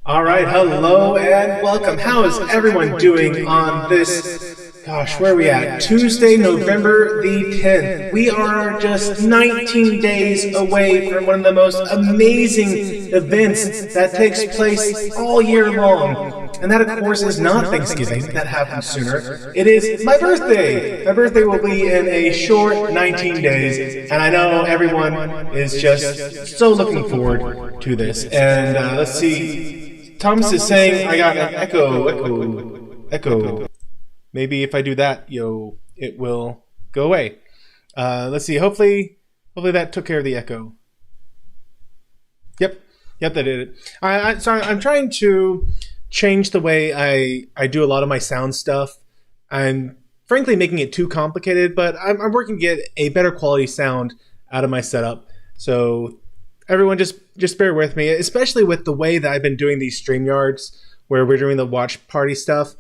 All right, hello and welcome. How is everyone doing on this, where are we at? Tuesday, November the 10th. We are just 19 days away from one of the most amazing events that takes place all year long. And that, of course, is not Thanksgiving. That happens sooner. It is my birthday. My birthday will be in a short 19 days. And I know everyone is just so looking forward to this. And let's see. Thomas is saying I got an echo. Maybe if I do that, it will go away. Let's see. Hopefully that took care of the echo. Yep, that did it. So I'm trying to change the way I do a lot of my sound stuff. I'm frankly making it too complicated, but I'm working to get a better quality sound out of my setup. So everyone just bear with me, especially with the way that I've been doing these StreamYards where we're doing the watch party stuff.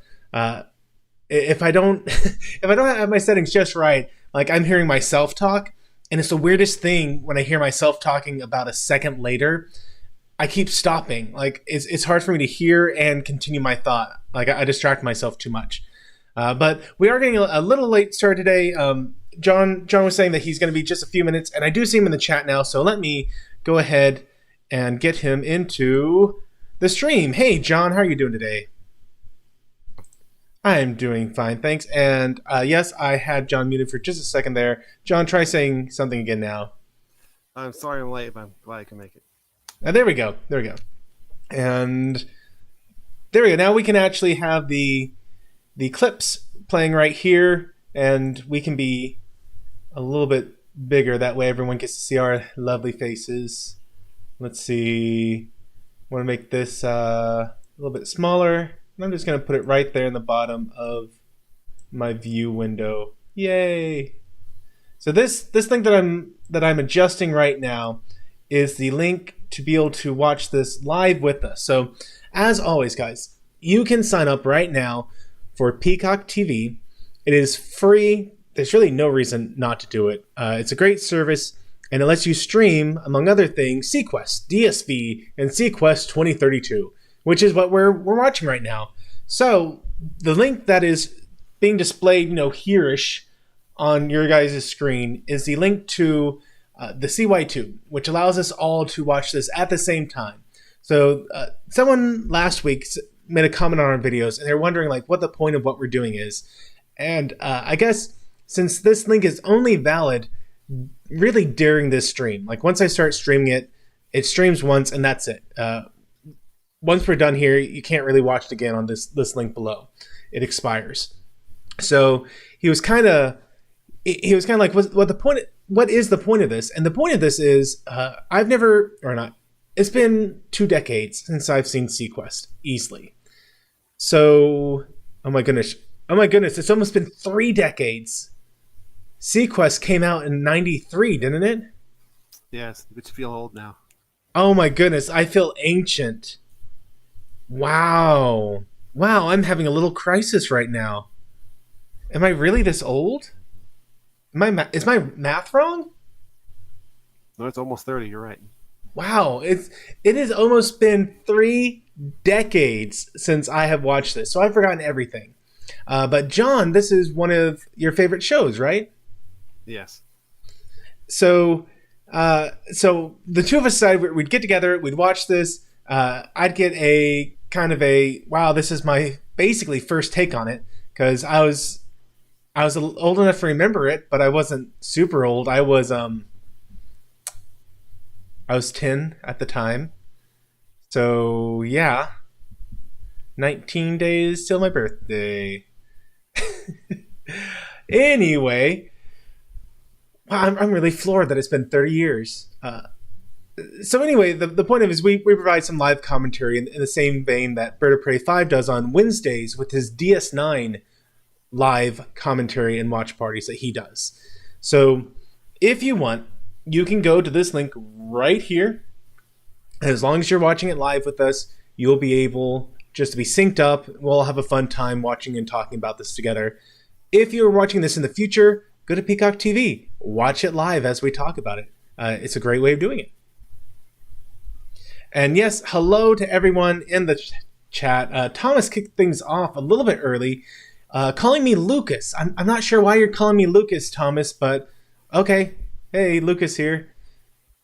If I don't have my settings just right, like I'm hearing myself talk, and it's the weirdest thing when I hear myself talking about a second later. I keep stopping. Like it's hard for me to hear and continue my thought. Like I distract myself too much. But we are getting a little late start today. John was saying that he's going to be just a few minutes, and I do see him in the chat now. So let me go ahead and get him into the stream. Hey, John, how are you doing today? I'm doing fine, thanks. And yes, I had John muted for just a second there. John, try saying something again now. I'm sorry I'm late, but I'm glad I can make it. There we go. And there we go. Now we can actually have the clips playing right here, and we can be a little bit bigger. That way everyone gets to see our lovely faces. Let's see. I want to make this a little bit smaller. And I'm just going to put it right there in the bottom of my view window. Yay! So this link that I'm adjusting right now is the link to be able to watch this live with us. So as always, guys, you can sign up right now for Peacock TV. It is free. There's really no reason not to do it. It's a great service, and it lets you stream, among other things, SeaQuest, DSV, and SeaQuest 2032, which is what we're watching right now. So the link that is being displayed, here-ish on your guys' screen is the link to the CY2, which allows us all to watch this at the same time. So someone last week made a comment on our videos, and they're wondering what the point of what we're doing is. And I guess since this link is only valid really during this stream, once I start streaming it, it streams once and that's it. Once we're done here, you can't really watch it again on this link below. It expires. So he was kind of like, what is the point of this? And the point of this is it's been 2 decades since I've seen SeaQuest, easily. So, oh my goodness, it's almost been 3 decades. SeaQuest came out in 93, didn't it? Yes, but you feel old now. Oh my goodness, I feel ancient. Wow, I'm having a little crisis right now. Am I really this old? Is my math wrong? No, it's almost 30, you're right. Wow, it has almost been 3 decades since I have watched this, so I've forgotten everything. But John, this is one of your favorite shows, right? Yes. So the two of us decided we'd get together, we'd watch this. I'd get a kind of wow, this is my basically first take on it, because I was old enough to remember it, but I wasn't super old. I was 10 at the time. So yeah, 19 days till my birthday. Anyway, wow, I'm really floored that it's been 30 years. So anyway, the point of it is we provide some live commentary in the same vein that Bird of Prey 5 does on Wednesdays with his DS9 live commentary and watch parties that he does. So if you want, you can go to this link right here. And as long as you're watching it live with us, you'll be able just to be synced up. We'll have a fun time watching and talking about this together. If you're watching this in the future, go to Peacock TV. Watch it live as we talk about it. It's a great way of doing it. And yes, hello to everyone in the chat. Thomas kicked things off a little bit early, calling me Lucas. I'm not sure why you're calling me Lucas, Thomas, but okay. Hey, Lucas here.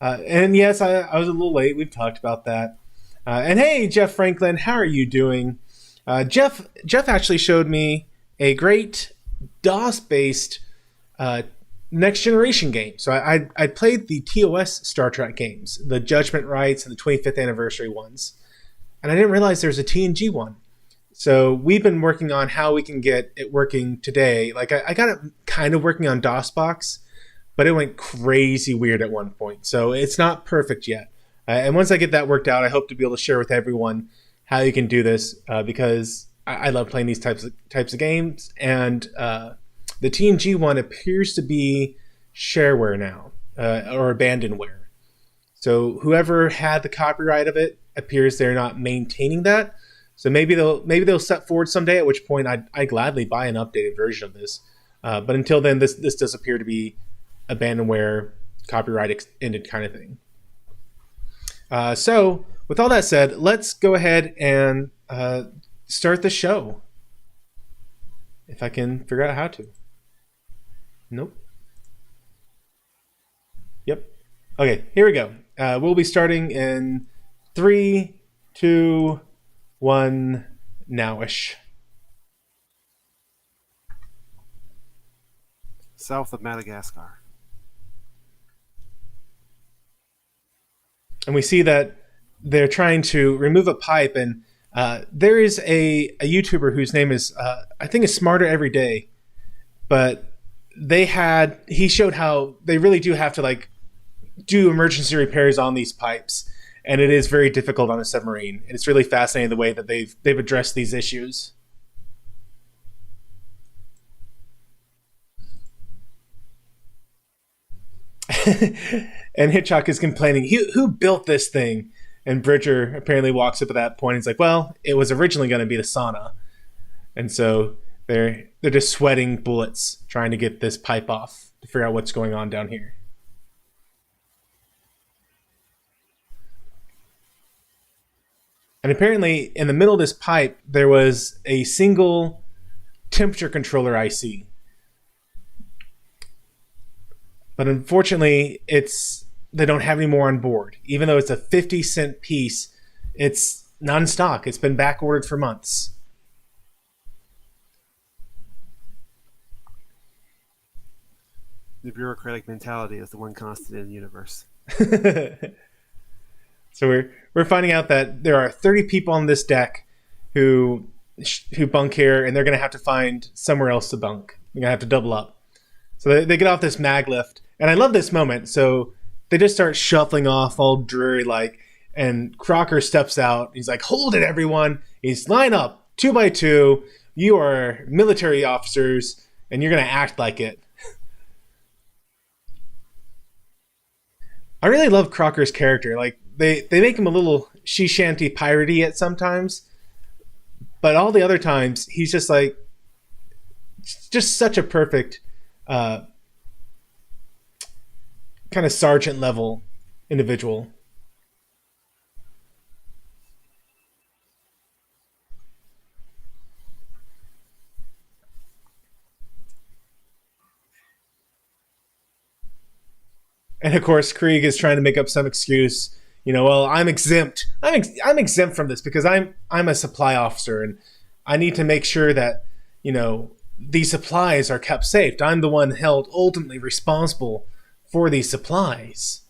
And yes, I was a little late. We've talked about that. And hey, Jeff Franklin, how are you doing? Jeff actually showed me a great DOS-based next generation game. So I played the TOS Star Trek games, the Judgment Rights and the 25th anniversary ones. And I didn't realize there's a TNG one. So we've been working on how we can get it working today. Like I got it kind of working on DOSBox, but it went crazy weird at one point. So it's not perfect yet. And once I get that worked out, I hope to be able to share with everyone how you can do this because I love playing these types of games. And the TNG one appears to be shareware now or abandonware. So whoever had the copyright of it appears they're not maintaining that. So maybe they'll step forward someday, at which point I'd gladly buy an updated version of this. But until then, this does appear to be abandonware, copyright ended kind of thing. So with all that said, let's go ahead and start the show. If I can figure out how to. Nope. Yep. Okay, here we go. We'll be starting in 3, 2, 1, nowish. South of Madagascar. And we see that they're trying to remove a pipe, and there is a YouTuber whose name is, I think is Smarter Every Day, but he showed how they really do have to do emergency repairs on these pipes, and it is very difficult on a submarine. And it's really fascinating the way that they've addressed these issues. And Hitchcock is complaining, who built this thing? And Bridger apparently walks up at that point and is like, well, it was originally going to be the sauna. And so they're just sweating bullets trying to get this pipe off to figure out what's going on down here. And apparently in the middle of this pipe, there was a single temperature controller IC. But unfortunately, they don't have any more on board. Even though it's a 50-cent piece, it's not in stock. It's been back ordered for months. The bureaucratic mentality is the one constant in the universe. So we're finding out that there are 30 people on this deck who bunk here, and they're going to have to find somewhere else to bunk. They're going to have to double up. So they get off this mag lift, and I love this moment. So they just start shuffling off all dreary-like, and Crocker steps out. He's like, hold it, everyone. He's line up, 2 by 2. You are military officers, and you're going to act like it. I really love Crocker's character. They make him a little she shanty piratey at sometimes, but all the other times he's just such a perfect kind of sergeant level individual. And of course, Krieg is trying to make up some excuse. Well, I'm exempt. I'm exempt from this because I'm a supply officer, and I need to make sure that these supplies are kept safe. I'm the one held ultimately responsible for these supplies.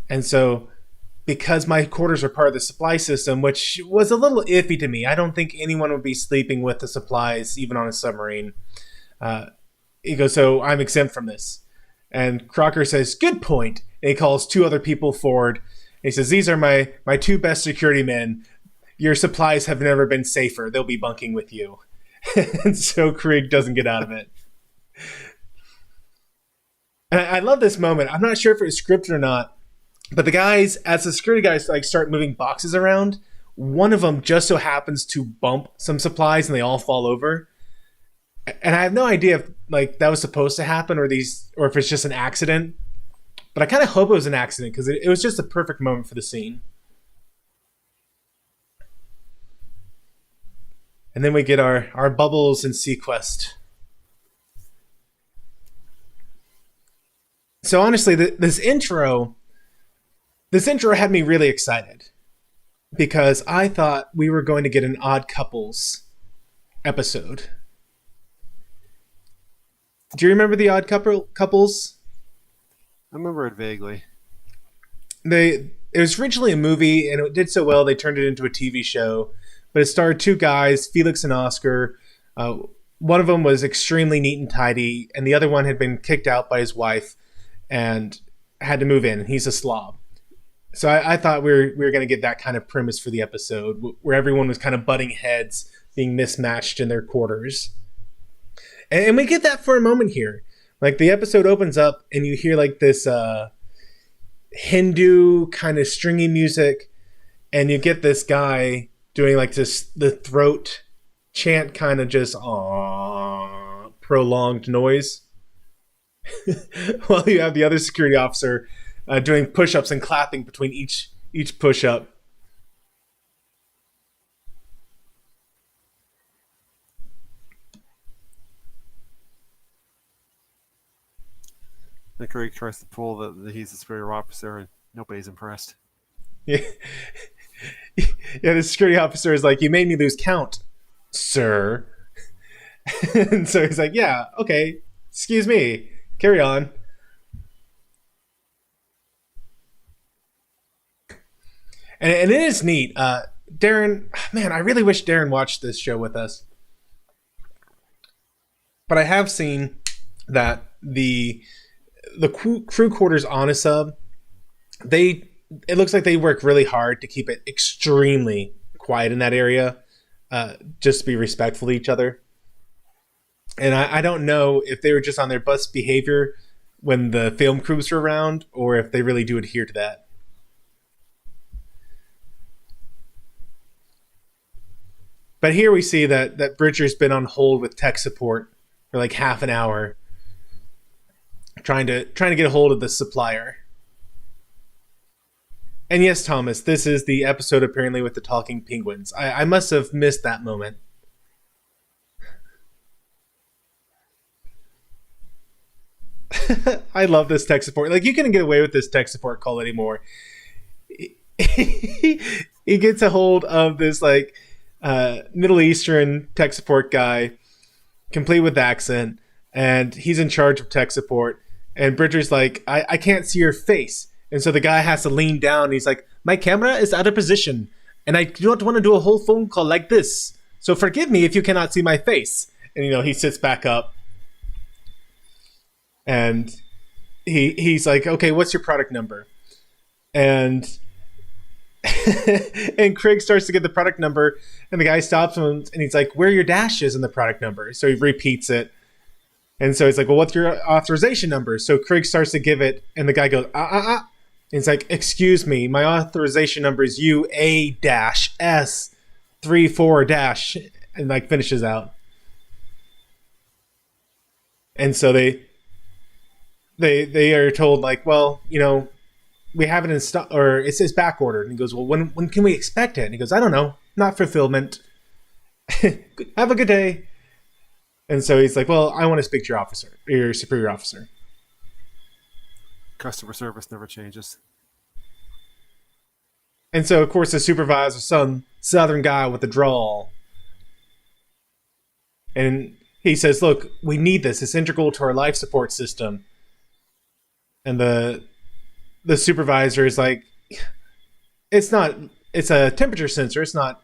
And so, because my quarters are part of the supply system, which was a little iffy to me, I don't think anyone would be sleeping with the supplies, even on a submarine. He goes, so I'm exempt from this. And Crocker says, good point. And he calls 2 other people forward. And he says, these are my 2 best security men. Your supplies have never been safer. They'll be bunking with you. And so Krieg doesn't get out of it. And I love this moment. I'm not sure if it was scripted or not, but the guys, as the security guys start moving boxes around, one of them just so happens to bump some supplies and they all fall over. And I have no idea if that was supposed to happen or if it's just an accident. But I kind of hope it was an accident because it was just a perfect moment for the scene. And then we get our bubbles and SeaQuest. So honestly, this intro had me really excited because I thought we were going to get an Odd Couples episode. Do you remember the Odd Couples? I remember it vaguely. It was originally a movie, and it did so well they turned it into a TV show. But it starred two guys, Felix and Oscar. One of them was extremely neat and tidy, and the other one had been kicked out by his wife and had to move in. He's a slob. So I thought we were going to get that kind of premise for the episode, where everyone was kind of butting heads, being mismatched in their quarters. And we get that for a moment here. Like, the episode opens up, and you hear like this Hindu kind of stringy music, and you get this guy doing like the throat chant, kind of just prolonged noise. While you have the other security officer doing push-ups and clapping between each push-up. The Craig tries to pull that he's a superior officer, and nobody's impressed. Yeah. Yeah, the security officer is like, "You made me lose count, sir." And so he's like, "Yeah, okay, excuse me, carry on." And it is neat. Darren, man, I really wish Darren watched this show with us. But I have seen that the crew quarters on a sub, it looks like they work really hard to keep it extremely quiet in that area, just to be respectful to each other. And I don't know if they were just on their best behavior when the film crews were around, or if they really do adhere to that. But here we see that Bridger's been on hold with tech support for like half an hour, trying to get a hold of the supplier. And yes, Thomas, this is the episode apparently with the talking penguins. I must have missed that moment. I love this tech support. Like, you couldn't get away with this tech support call anymore. He gets a hold of this like Middle Eastern tech support guy, complete with accent, and he's in charge of tech support. And Bridger's like, I can't see your face. And so the guy has to lean down. And he's like, "My camera is out of position, and I don't want to do a whole phone call like this. So forgive me if you cannot see my face." And, he sits back up. And he's like, "Okay, what's your product number?" And and Craig starts to get the product number, and the guy stops him, and he's like, "Where are your dashes in the product number?" So he repeats it. And so he's like, "Well, what's your authorization number?" So Craig starts to give it, and the guy goes, And he's like, "Excuse me, my authorization number is UA-S34-," and like finishes out. And so they are told, like, "Well, we have it in stock, or it says back ordered." And he goes, "Well, when can we expect it?" And he goes, "I don't know, not fulfillment." Have a good day. And so he's like, "Well, I want to speak to your superior officer." Customer service never changes. And so, of course, the supervisor, some southern guy with a drawl, and he says, "Look, we need this. It's integral to our life support system." And the supervisor is like, "It's not. It's a temperature sensor. It's not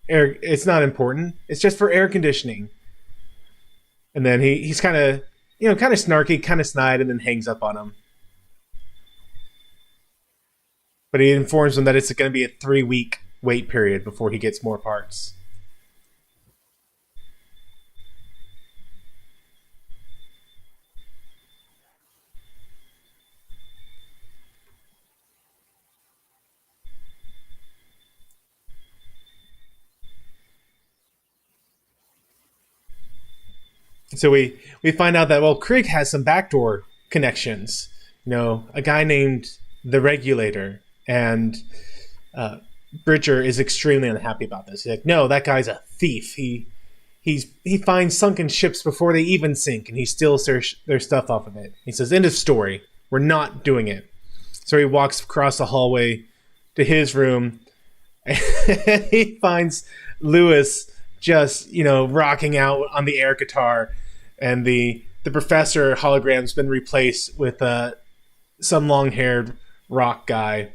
air. It's not important. It's just for air conditioning." And then he's kind of snarky, kind of snide, and then hangs up on him. But he informs him that it's going to be a 3-week wait period before he gets more parts. So we find out that, well, Craig has some backdoor connections. A guy named the Regulator and Bridger is extremely unhappy about this. He's like, no, that guy's a thief. He finds sunken ships before they even sink, and he steals their stuff off of it. He says, end of story. We're not doing it. So he walks across the hallway to his room, and he finds Lewis just, rocking out on the air guitar, and the professor hologram's been replaced with some long-haired rock guy.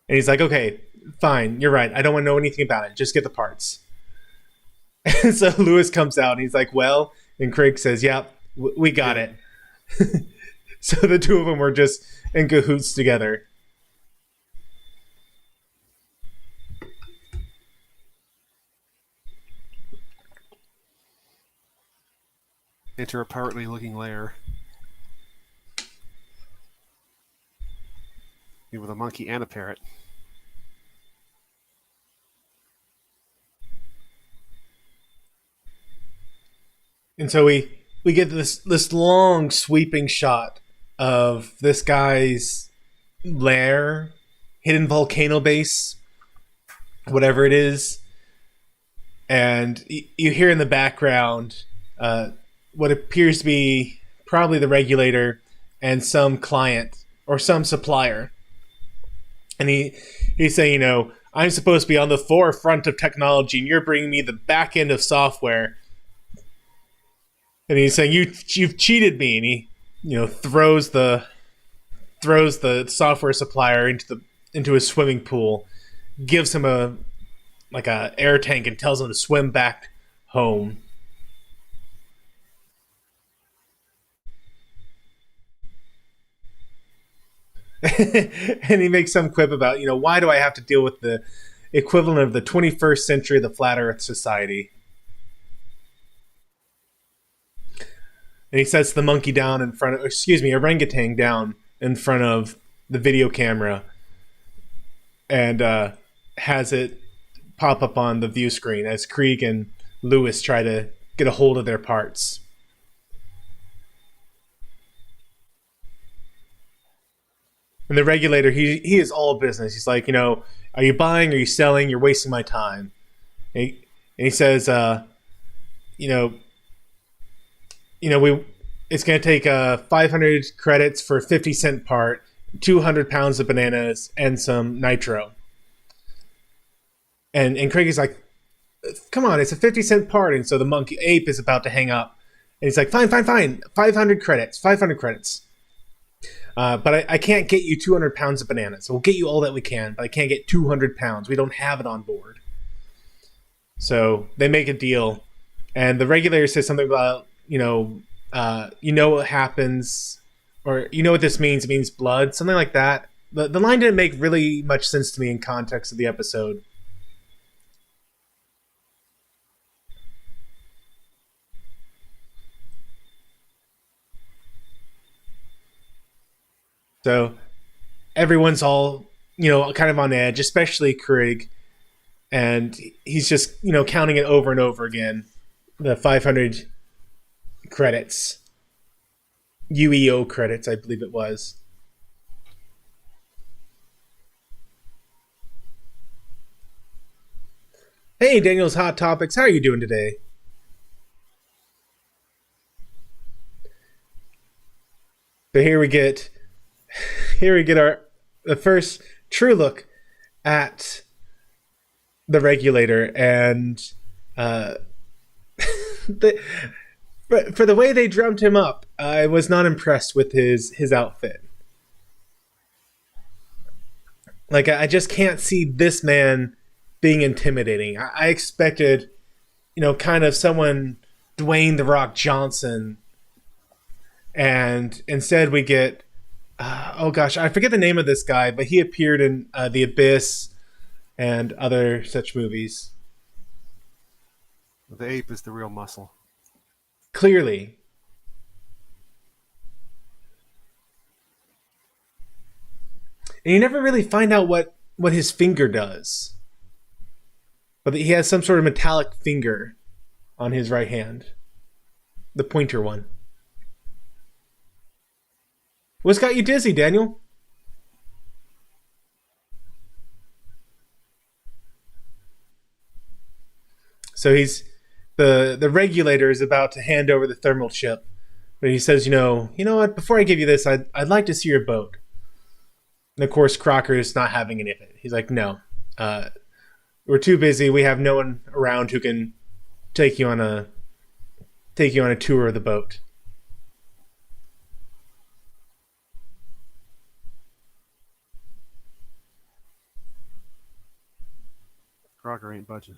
And he's like, okay, fine, you're right. I don't want to know anything about it. Just get the parts. And so Lewis comes out, and he's like, well, and Craig says, yep, we got it. So the two of them were just in cahoots together. Enter a pirate looking Lair. With a monkey and a parrot. And so we get this long sweeping shot of this guy's lair, hidden volcano base, whatever it is. And you hear in the background what appears to be probably the Regulator and some client or some supplier. And he's saying, I'm supposed to be on the forefront of technology, and you're bringing me the back end of software. And he's saying, you've cheated me. And he, throws the software supplier into a swimming pool, gives him a air tank, and tells him to swim back home. And he makes some quip about, why do I have to deal with the equivalent of the 21st century, the Flat Earth Society? And he sets the monkey down in front of, orangutan down in front of the video camera and has it pop up on the view screen as Krieg and Lewis try to get a hold of their parts. And the Regulator, he is all business. He's like, are you buying? Are you selling? You're wasting my time. And he says, it's going to take 500 credits for a 50-cent part, 200 pounds of bananas, and some nitro. And Craig is like, come on, it's a 50-cent part. And so the monkey ape is about to hang up. And he's like, fine. 500 credits. But I can't get you 200 pounds of bananas. We'll get you all that we can, but I can't get 200 pounds. We don't have it on board. So they make a deal. And the Regulator says something about, what happens, or what this means. It means blood, something like that. The line didn't make really much sense to me in context of the episode. So everyone's all, kind of on edge, especially Krieg. And he's just, counting it over and over again. The 500 credits. UEO credits, I believe it was. Hey, Daniel's Hot Topics. How are you doing today? So here we get the first true look at the Regulator, and for the way they drummed him up, I was not impressed with his outfit. Like, I just can't see this man being intimidating. I expected, kind of someone Dwayne "The Rock" Johnson, and instead we get I forget the name of this guy, but he appeared in The Abyss and other such movies. The ape is the real muscle. Clearly. And you never really find out what his finger does. But he has some sort of metallic finger on his right hand. The pointer one. What's got you dizzy, Daniel? So the regulator is about to hand over the thermal chip, but he says, you know what? Before I give you this, I'd like to see your boat. And of course, Crocker is not having any of it. He's like, no, we're too busy. We have no one around who can take you on a tour of the boat. Crocker ain't budging.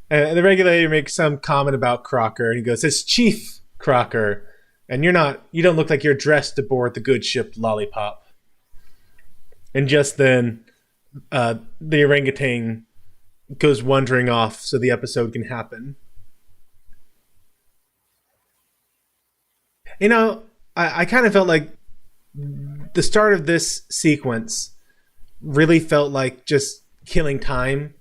The regulator makes some comment about Crocker, and he goes, "It's Chief Crocker, and you don't look like you're dressed aboard the good ship Lollipop." And just then, the orangutan goes wandering off so the episode can happen. I kind of felt like the start of this sequence really felt like just killing time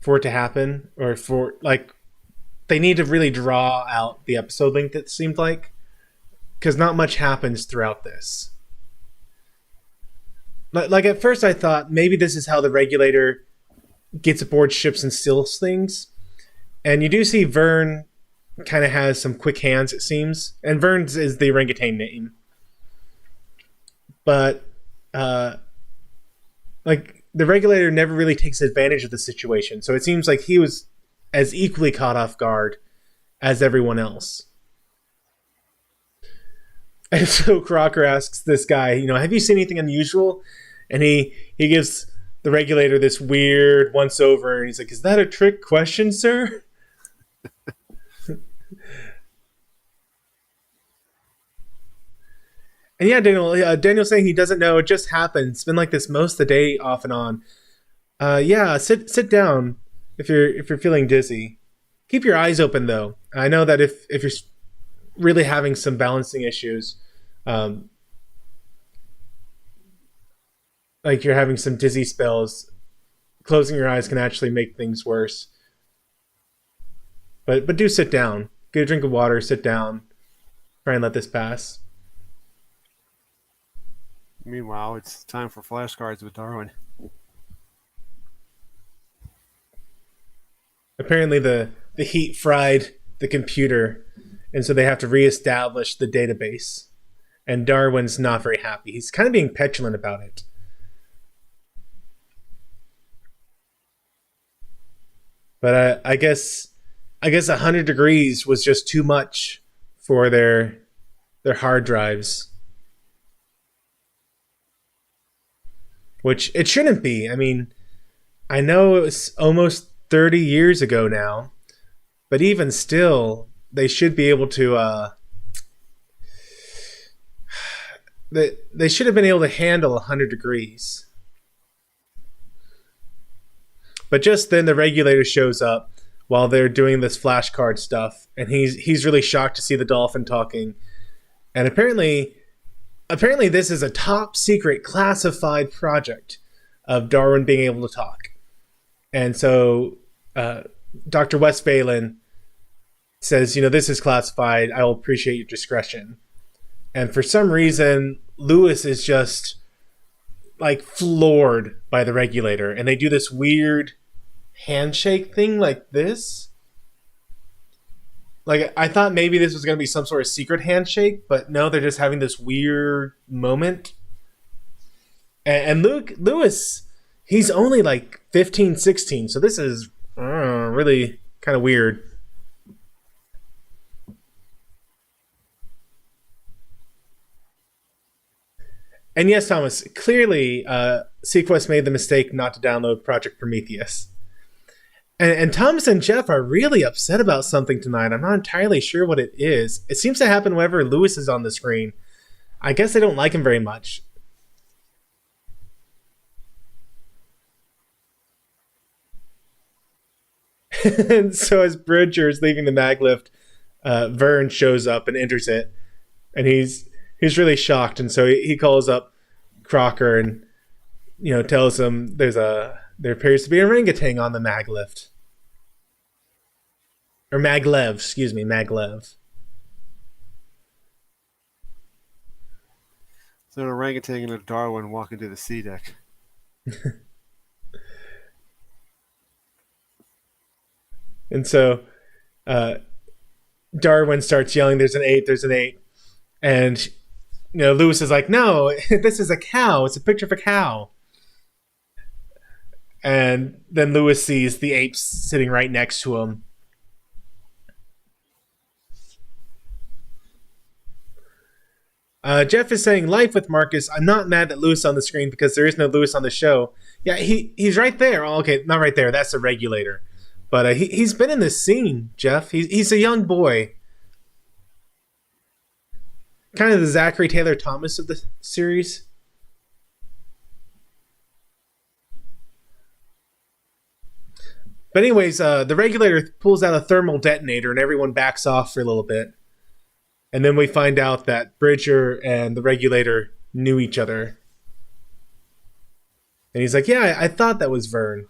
for it to happen, or for like they need to really draw out the episode length, it seemed like, because not much happens throughout this. Like at first I thought maybe this is how the regulator gets aboard ships and steals things. And you do see Vern kind of has some quick hands, it seems. And Vern's is the orangutan name. But like the regulator never really takes advantage of the situation. So it seems like he was as equally caught off guard as everyone else. And so Crocker asks this guy, have you seen anything unusual? And he gives the regulator this weird once over, and he's like, "Is that a trick question, sir?" And yeah, Daniel's saying he doesn't know. It just happened. It's been like this most of the day, off and on. Yeah, sit down if you're feeling dizzy. Keep your eyes open though. I know that if you're really having some balancing issues, like you're having some dizzy spells, closing your eyes can actually make things worse. But do sit down. Get a drink of water. Sit down. Try and let this pass. Meanwhile, it's time for flashcards with Darwin. Apparently the heat fried the computer, and so they have to reestablish the database. And Darwin's not very happy. He's kind of being petulant about it. But I guess 100 degrees was just too much for their hard drives. Which it shouldn't be. I mean, I know it was almost 30 years ago now, but even still, they should be able to they should have been able to handle 100 degrees. But just then the regulator shows up while they're doing this flashcard stuff, and he's really shocked to see the dolphin talking. And apparently this is a top secret classified project of Darwin being able to talk. And so Dr. Westphalen says, this is classified. I will appreciate your discretion. And for some reason, Lewis is just like floored by the regulator. And they do this weird handshake thing like this. Like, I thought maybe this was going to be some sort of secret handshake, but no, they're just having this weird moment. And Lewis, he's only like 15, 16, so this is really kind of weird. And yes, Thomas, clearly SeaQuest made the mistake not to download Project Prometheus. And Thomas and Jeff are really upset about something tonight. I'm not entirely sure what it is. It seems to happen whenever Lewis is on the screen. I guess they don't like him very much. And so as Bridger is leaving the mag lift, Vern shows up and enters it. And he's really shocked. And so he calls up Crocker and tells him there appears to be an orangutan on the mag lift. Or maglev, excuse me, maglev. So an orangutan and a Darwin walk into the sea deck. And so Darwin starts yelling, "There's an 8, there's an 8." And Lewis is like, "No, this is a cow. It's a picture of a cow." And then Lewis sees the apes sitting right next to him. Jeff is saying, "Life with Marcus. I'm not mad at Lewis on the screen because there is no Lewis on the show." Yeah, he's right there. Oh, okay, not right there. That's the Regulator. But he's been in this scene, Jeff. He's a young boy. Kind of the Zachary Taylor Thomas of the series. But anyways, the Regulator pulls out a thermal detonator and everyone backs off for a little bit. And then we find out that Bridger and the Regulator knew each other. And he's like, "Yeah, I thought that was Vern."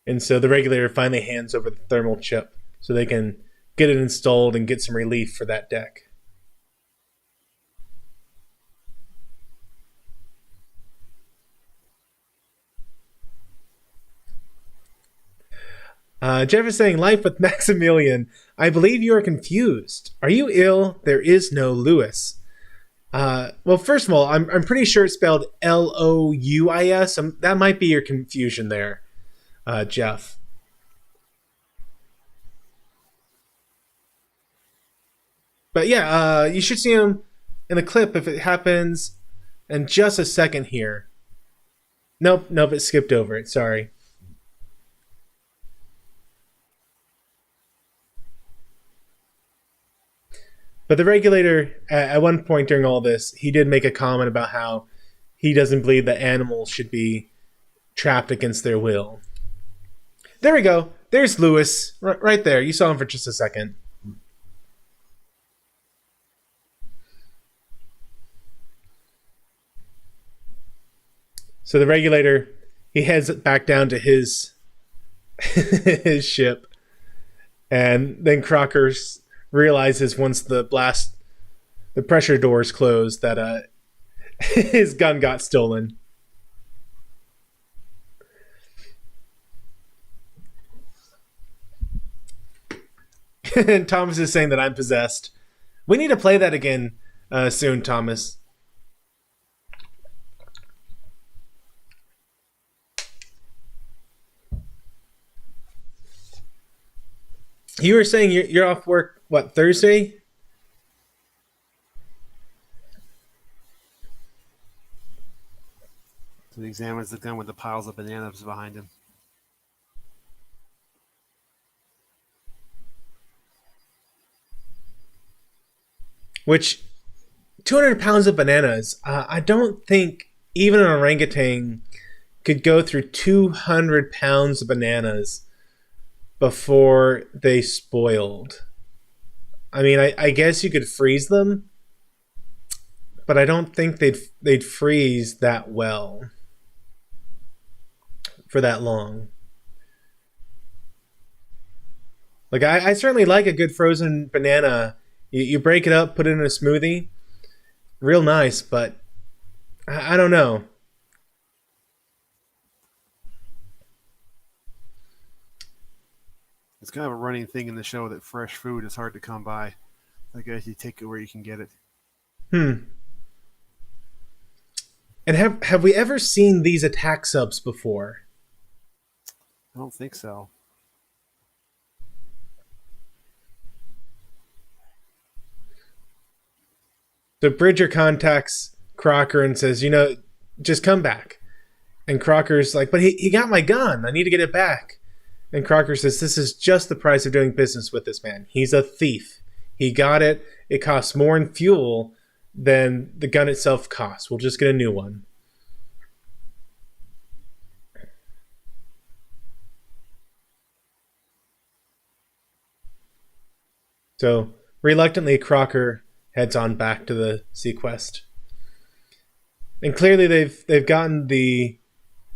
And so the Regulator finally hands over the thermal chip so they can get it installed and get some relief for that deck. Jeff is saying, "Life with Maximilian. I believe you are confused. Are you ill? There is no Lewis." Well, first of all, I'm pretty sure it's spelled Louis. That might be your confusion there, Jeff. But yeah, you should see him in the clip if it happens in just a second here. Nope, it skipped over it. Sorry. But the Regulator, at one point during all this, he did make a comment about how he doesn't believe that animals should be trapped against their will. There we go. There's Lewis, right there. You saw him for just a second. So the Regulator, he heads back down to his his ship, and then Crocker realizes once the pressure doors closed that his gun got stolen. And Thomas is saying that I'm possessed. We need to play that again soon, Thomas. You were saying you're off work, what, Thursday? So he examines the gun with the piles of bananas behind him. Which, 200 pounds of bananas, I don't think even an orangutan could go through 200 pounds of bananas before they spoiled. I mean, I guess you could freeze them, but I don't think they'd freeze that well for that long. Like, I certainly like a good frozen banana. You break it up, put it in a smoothie. Real nice, but I don't know. It's kind of a running thing in the show that fresh food is hard to come by. I guess you take it where you can get it. And have we ever seen these attack subs before? I don't think so. So Bridger contacts Crocker and says, just come back. And Crocker's like, "But he got my gun. I need to get it back." And Crocker says, "This is just the price of doing business with this man. He's a thief. He got it. It costs more in fuel than the gun itself costs. We'll just get a new one." So reluctantly, Crocker heads on back to the SeaQuest. And clearly they've gotten the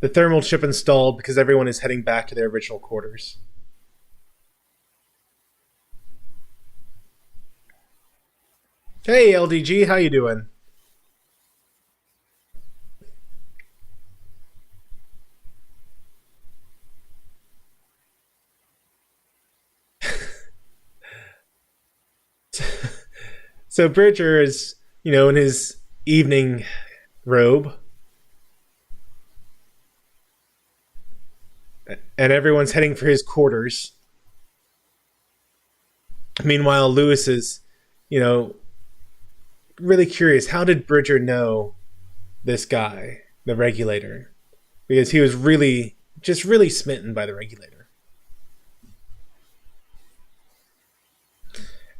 thermal chip installed because everyone is heading back to their original quarters. Hey, LDG, how you doing? So Bridger is, in his evening robe, and everyone's heading for his quarters. Meanwhile, Lewis is, you know, really curious. How did Bridger know this guy, the Regulator? Because he was really smitten by the Regulator.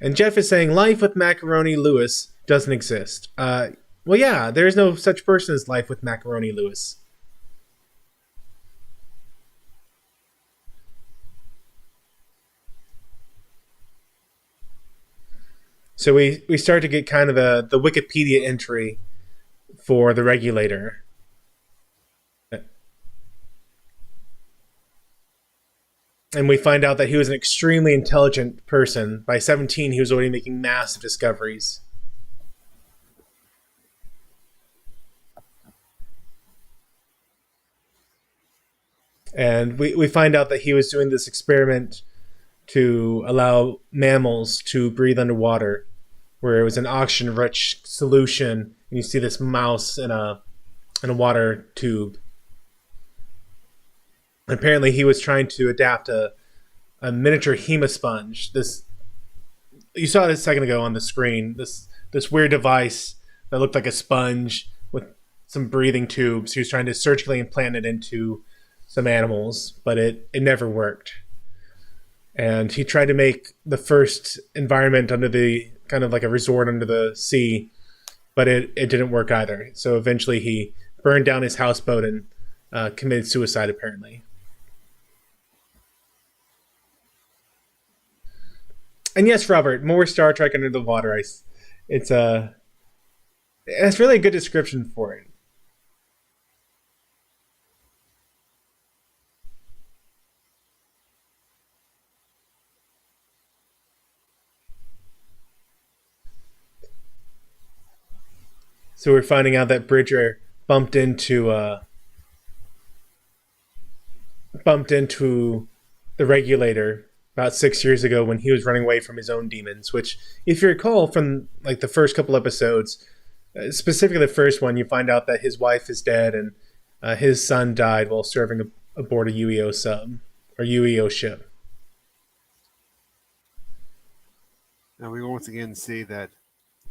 And Jeff is saying life with Macaroni Lewis doesn't exist. Well, yeah, there's no such person as life with Macaroni Lewis. So we start to get kind of the Wikipedia entry for the Regulator. And we find out that he was an extremely intelligent person. By 17, he was already making massive discoveries. And we find out that he was doing this experiment to allow mammals to breathe underwater, where it was an oxygen-rich solution, and you see this mouse in a water tube. And apparently, he was trying to adapt a miniature hemosponge. This you saw it a second ago on the screen. This weird device that looked like a sponge with some breathing tubes. He was trying to surgically implant it into some animals, but it never worked. And he tried to make the first environment under the kind of like a resort under the sea, but it didn't work either. So eventually he burned down his houseboat and committed suicide, apparently. And yes, Robert, more Star Trek Under the Water Ice. It's really a good description for it. So we're finding out that Bridger bumped into the Regulator about 6 years ago when he was running away from his own demons. Which, if you recall from like the first couple episodes, specifically the first one, you find out that his wife is dead and his son died while serving aboard a UEO sub or UEO ship. Now we once again see that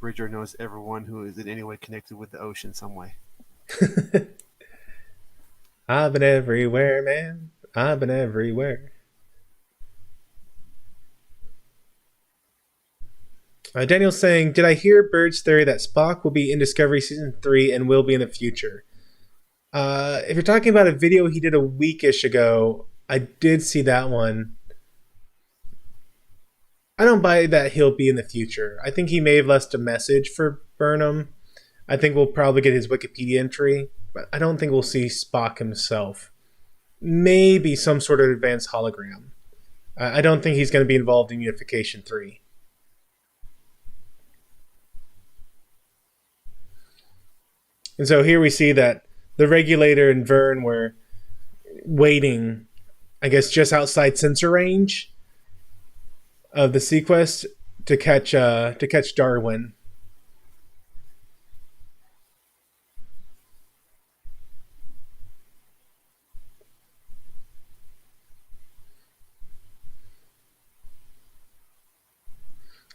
Bridger knows everyone who is in any way connected with the ocean some way. I've been everywhere, man. I've been everywhere. Daniel's saying, did I hear Bird's theory that Spock will be in Discovery Season 3 and will be in the future? If you're talking about a video he did a weekish ago, I did see that one. I don't buy that he'll be in the future. I think he may have left a message for Burnham. I think we'll probably get his Wikipedia entry, but I don't think we'll see Spock himself. Maybe some sort of advanced hologram. I don't think he's going to be involved in Unification 3. And so here we see that the Regulator and Vern were waiting, I guess, just outside sensor range of the SeaQuest to catch Darwin.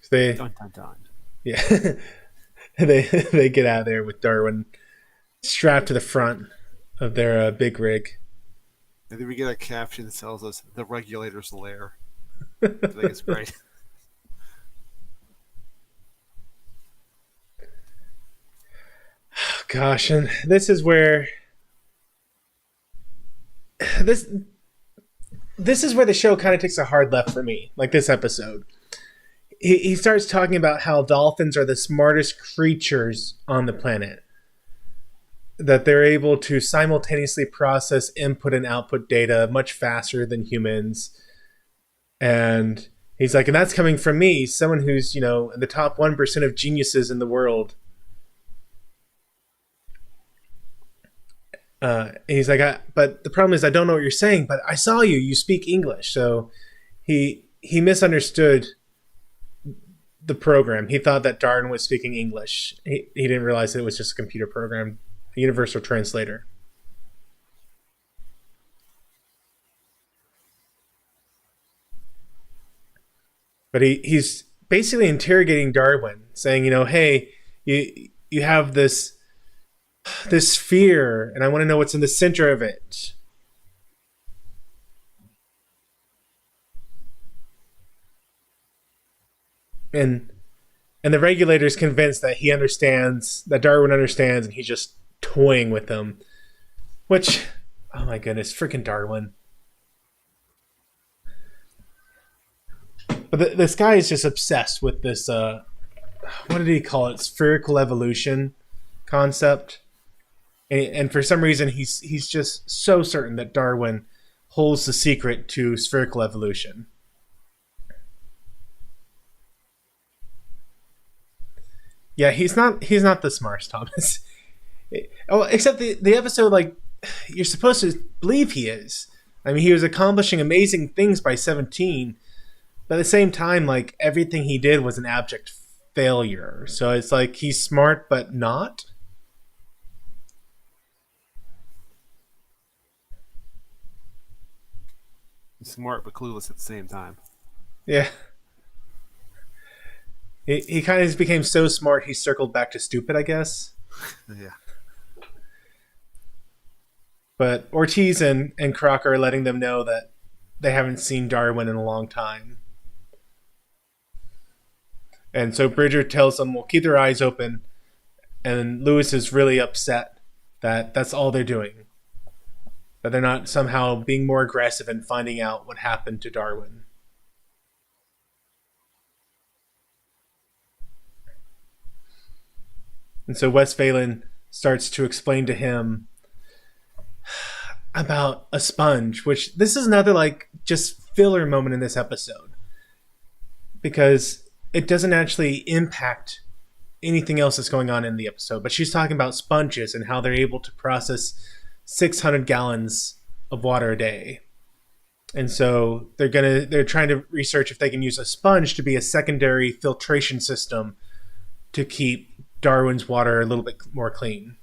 So Dun, dun, dun. Yeah, they get out of there with Darwin strapped to the front of their big rig. And then we get a caption that tells us the Regulator's Lair. I think it's great. Gosh, and this is where this is where the show kind of takes a hard left for me. Like this episode, he starts talking about how dolphins are the smartest creatures on the planet. That they're able to simultaneously process input and output data much faster than humans. And He's like, and that's coming from me, someone who's, in the top 1% of geniuses in the world. He's like, but the problem is I don't know what you're saying, but I saw you. You speak English. So he misunderstood the program. He thought that Darwin was speaking English. He didn't realize it was just a computer program, a universal translator. But he's basically interrogating Darwin, saying, hey, you have this sphere, and I want to know what's in the center of it. And the regulator is convinced that he understands, that Darwin understands, and he's just toying with them. Which, oh my goodness, freaking Darwin. But this guy is just obsessed with this, what did he call it? Spherical evolution concept. And for some reason, he's just so certain that Darwin holds the secret to spherical evolution. Yeah, he's not the smartest, Thomas. Except the episode, like, you're supposed to believe he is. I mean, he was accomplishing amazing things by 17, but at the same time, like, everything he did was an abject failure. So it's like he's smart, but not. Smart but clueless at the same time. Yeah. He kind of became so smart he circled back to stupid, I guess. Yeah. But Ortiz and Crocker are letting them know that they haven't seen Darwin in a long time. And so Bridger tells them, well, keep their eyes open. And Lewis is really upset that that's all they're doing. That they're not somehow being more aggressive in finding out what happened to Darwin. And so Wes Phelan starts to explain to him about a sponge, which this is another, like, just filler moment in this episode. Because it doesn't actually impact anything else that's going on in the episode. But she's talking about sponges and how they're able to process 600 gallons of water a day. And so they're trying to research if they can use a sponge to be a secondary filtration system to keep Darwin's water a little bit more clean.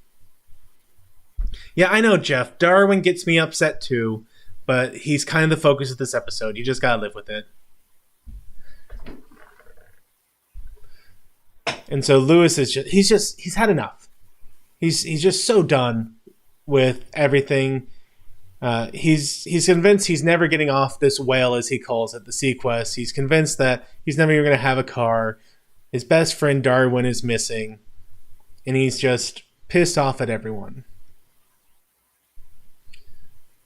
Yeah, I know, Jeff. Darwin gets me upset too, but he's kind of the focus of this episode. You just gotta live with it. And so Lewis is he's had enough. He's just so done with everything. He's convinced he's never getting off this whale, as he calls it, the SeaQuest. He's convinced that he's never even going to have a car. His best friend Darwin is missing, and he's just pissed off at everyone.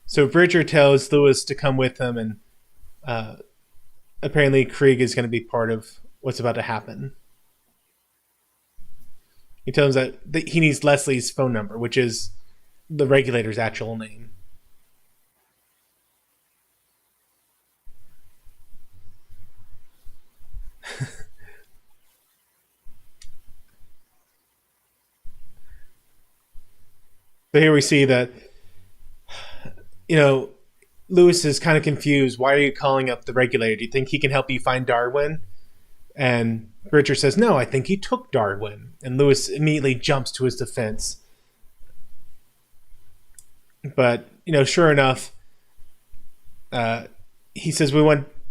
So Bridger tells Lewis to come with him, and apparently Krieg is going to be part of what's about to happen. He tells him that he needs Leslie's phone number, which is the Regulator's actual name. So here we see that, Lewis is kind of confused. Why are you calling up the Regulator? Do you think he can help you find Darwin? And Bridger says, no, I think he took Darwin. And Lewis immediately jumps to his defense. But, sure enough, he says,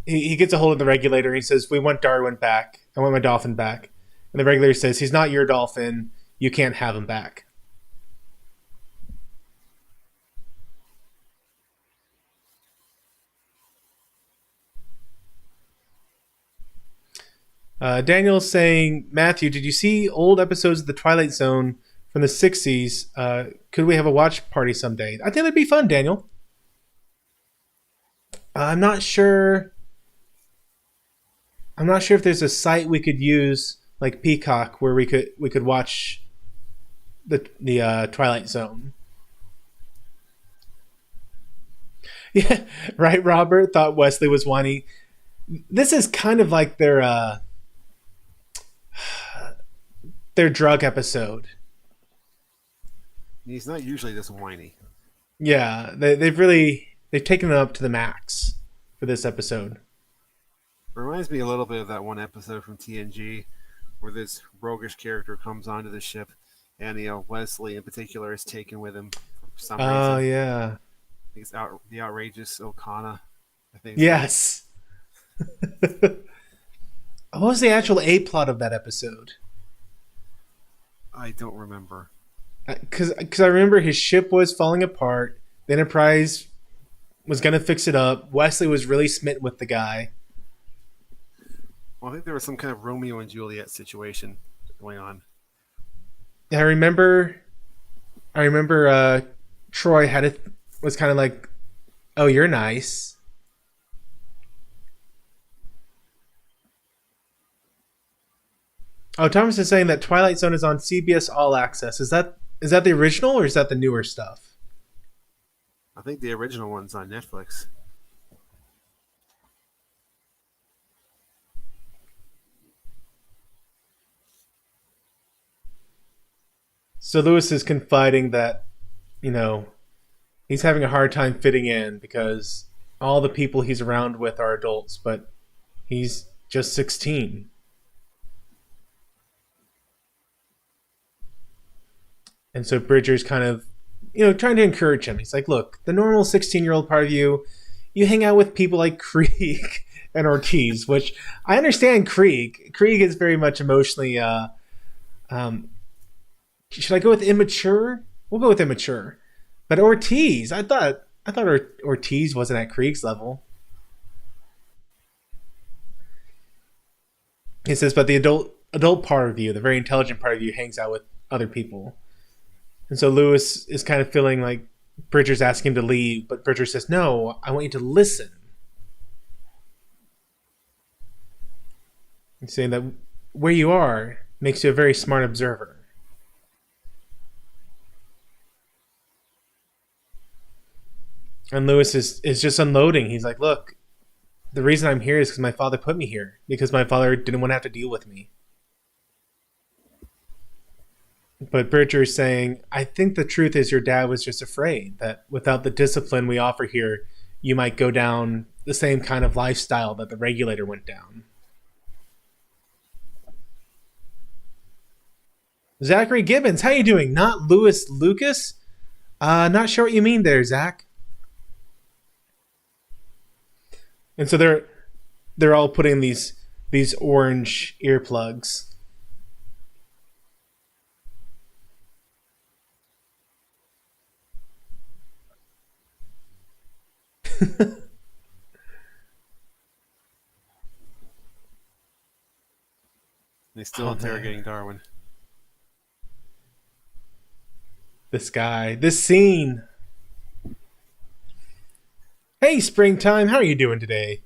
he gets a hold of the Regulator. He says, we want Darwin back. I want my dolphin back. And the Regulator says, he's not your dolphin. You can't have him back. Daniel's saying, Matthew, did you see old episodes of The Twilight Zone from the 60s? Could we have a watch party someday? I think that'd be fun, Daniel. I'm not sure if there's a site we could use, like Peacock, where we could watch the Twilight Zone. Yeah, right, Robert? Thought Wesley was whiny. This is kind of like their drug episode. He's not usually this whiny. Yeah, they've taken it up to the max for this episode. Reminds me a little bit of that one episode from TNG where this roguish character comes onto the ship, and Wesley in particular is taken with him for some Oh reason. yeah. I think it's the outrageous Okana. I think. Yes. What was the actual A plot of that episode? I don't remember. Because I remember his ship was falling apart. The Enterprise was gonna fix it up. Wesley was really smitten with the guy. Well, I think there was some kind of Romeo and Juliet situation going on. I remember. Troy was kind of like, "Oh, you're nice." Oh, Thomas is saying that Twilight Zone is on CBS All Access. Is that the original or is that the newer stuff? I think the original one's on Netflix. So Lewis is confiding that, he's having a hard time fitting in because all the people he's around with are adults, but he's just 16. And so Bridger's kind of, trying to encourage him. He's like, look, the normal 16-year-old part of you hang out with people like Krieg and Ortiz, which I understand Krieg. Krieg is very much emotionally, should I go with immature? We'll go with immature. But Ortiz, I thought Ortiz wasn't at Krieg's level. He says, but the adult part of you, the very intelligent part of you, hangs out with other people. And so Lewis is kind of feeling like Bridger's asking him to leave, but Bridger says, no, I want you to listen. He's saying that where you are makes you a very smart observer. And Lewis is just unloading. He's like, look, the reason I'm here is because my father put me here. Because my father didn't want to have to deal with me. But Bridger is saying, I think the truth is your dad was just afraid that without the discipline we offer here, you might go down the same kind of lifestyle that the Regulator went down. Zachary Gibbons, how you doing? Not Lewis Lucas? Not sure what you mean there, Zach. And so they're all putting these orange earplugs. They're still interrogating man. Darwin. This guy, this scene. Hey, Springtime, how are you doing today?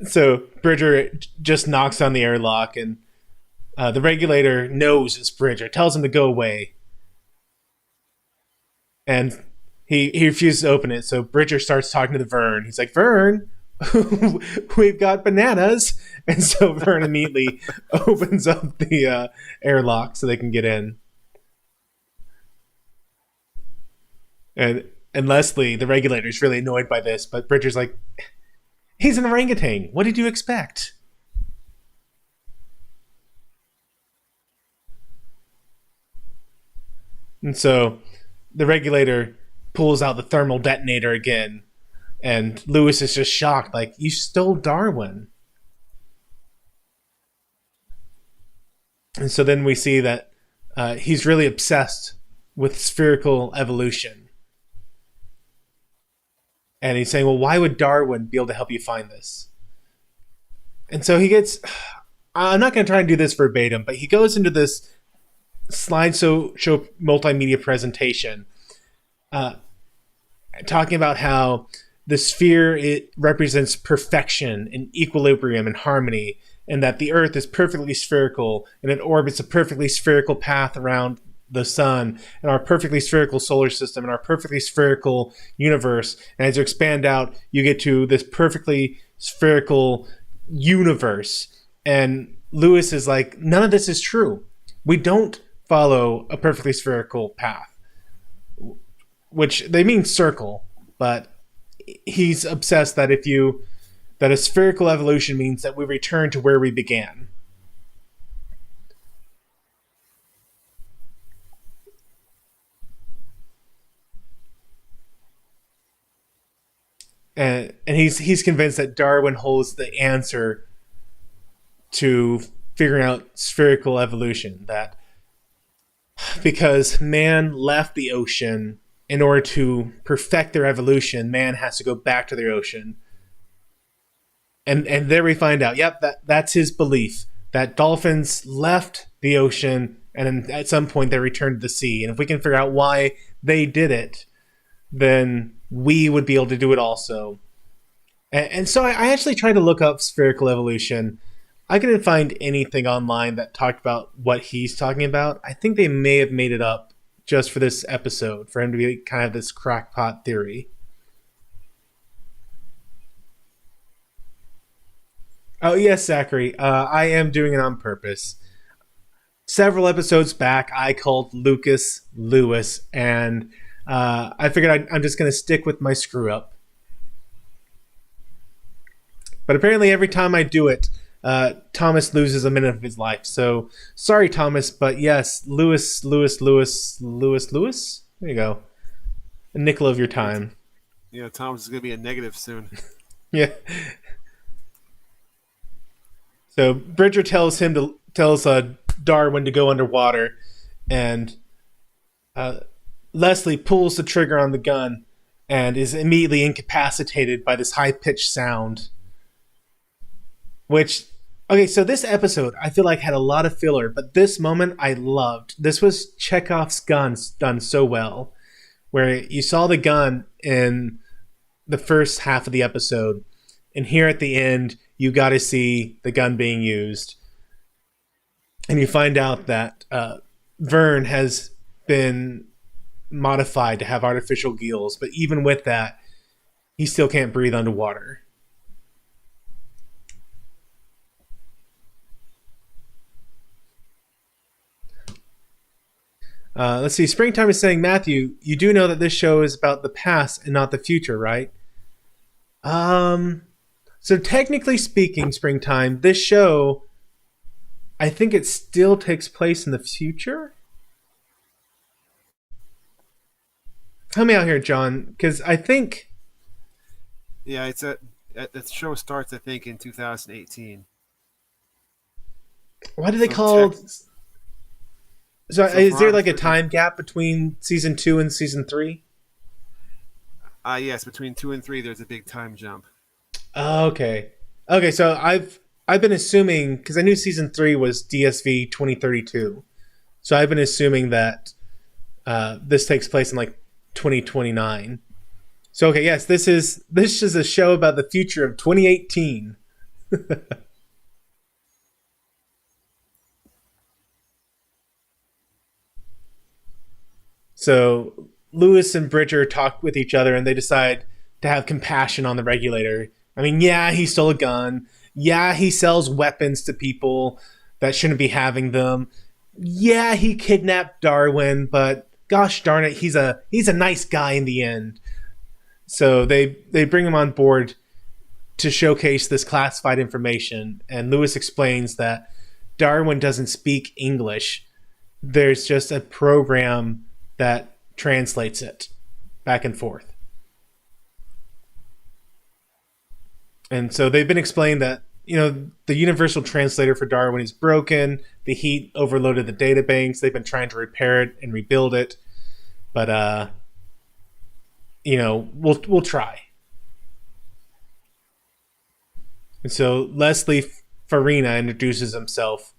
So Bridger just knocks on the airlock, and the Regulator knows it's Bridger, tells him to go away. And he refuses to open it, so Bridger starts talking to the Vern. He's like, Vern, we've got bananas. And so Vern immediately opens up the airlock so they can get in. And Leslie, the Regulator, is really annoyed by this, but Bridger's like, he's an orangutan. What did you expect? And so the Regulator pulls out the thermal detonator again, and Lewis is just shocked, like, you stole Darwin. And so then we see that he's really obsessed with spherical evolution. And he's saying, well, why would Darwin be able to help you find this? And so he gets... I'm not going to try and do this verbatim, but he goes into this slideshow multimedia presentation talking about how the sphere, it represents perfection and equilibrium and harmony, and that the Earth is perfectly spherical and it orbits a perfectly spherical path around the sun and our perfectly spherical solar system and our perfectly spherical universe. And as you expand out, you get to this perfectly spherical universe. And Lewis is like, none of this is true. We don't follow a perfectly spherical path, which they mean circle, but he's obsessed that that a spherical evolution means that we return to where we began. And he's convinced that Darwin holds the answer to figuring out spherical evolution, that because man left the ocean, in order to perfect their evolution, man has to go back to the ocean. And there we find out, yep, that's his belief, that dolphins left the ocean and at some point they returned to the sea. And if we can figure out why they did it, then we would be able to do it also. And so I actually tried to look up spherical evolution. I couldn't find anything online that talked about what he's talking about. I think they may have made it up just for this episode, for him to be kind of this crackpot theory. Oh, yes, Zachary. I am doing it on purpose. Several episodes back, I called Lucas Lewis, and I figured I'm just going to stick with my screw-up. But apparently every time I do it, Thomas loses a minute of his life. So, sorry, Thomas, but yes, Lewis. There you go. A nickel of your time. Yeah, Thomas is going to be a negative soon. Yeah. So Bridger tells Darwin to go underwater, and Leslie pulls the trigger on the gun and is immediately incapacitated by this high-pitched sound. Which, okay, so this episode I feel like had a lot of filler, but this moment I loved. This was Chekhov's gun done so well, where you saw the gun in the first half of the episode, and here at the end you got to see the gun being used. And you find out that Vern has been modified to have artificial gills, but even with that, he still can't breathe underwater. Let's see. Springtime is saying, Matthew, you do know that this show is about the past and not the future, right? So technically speaking, Springtime, this show, I think it still takes place in the future. Help me out here, John, because I think... Yeah, the show starts, I think, in 2018. Why do they call... So is there like a time gap between season 2 and season 3? Yes, between 2 and 3, there's a big time jump. Oh, okay. Okay, so I've been assuming, because I knew season 3 was DSV 2032, so I've been assuming that this takes place in like 2029. So okay, yes, this is a show about the future of 2018. So Lewis and Bridger talk with each other, and they decide to have compassion on the Regulator. I mean, yeah, he stole a gun. Yeah, he sells weapons to people that shouldn't be having them. Yeah, he kidnapped Darwin, but gosh darn it, he's a nice guy in the end. So they bring him on board to showcase this classified information, and Lewis explains that Darwin doesn't speak English. There's just a program that translates it back and forth. And so they've been explained that, the universal translator for Darwin is broken. The heat overloaded the databanks. They've been trying to repair it and rebuild it. But, we'll try. And so Leslie Farina introduces himself.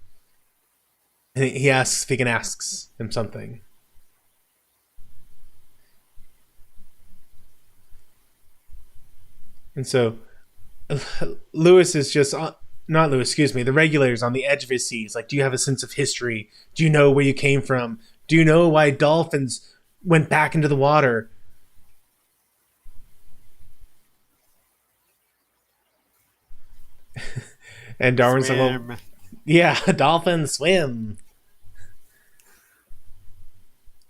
And he asks if he can ask him something. And so Lewis is just the Regulator's on the edge of his seat. He's like, do you have a sense of history? Do you know where you came from? Do you know why dolphins went back into the water? And Darwin's like, well, Swim. yeah, dolphins swim.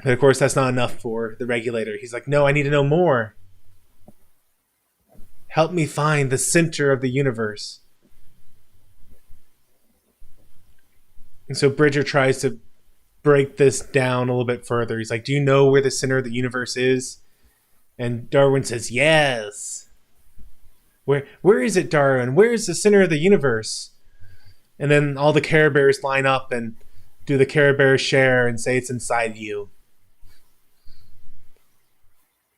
But of course, that's not enough for the regulator. He's like, no, I need to know more. Help me find the center of the universe. And so Bridger tries to break this down a little bit further. He's like, do you know where the center of the universe is? And Darwin says, yes. Where is it, Darwin? Where is the center of the universe? And then all the Care Bears line up and do the Care Bear share and say it's inside you.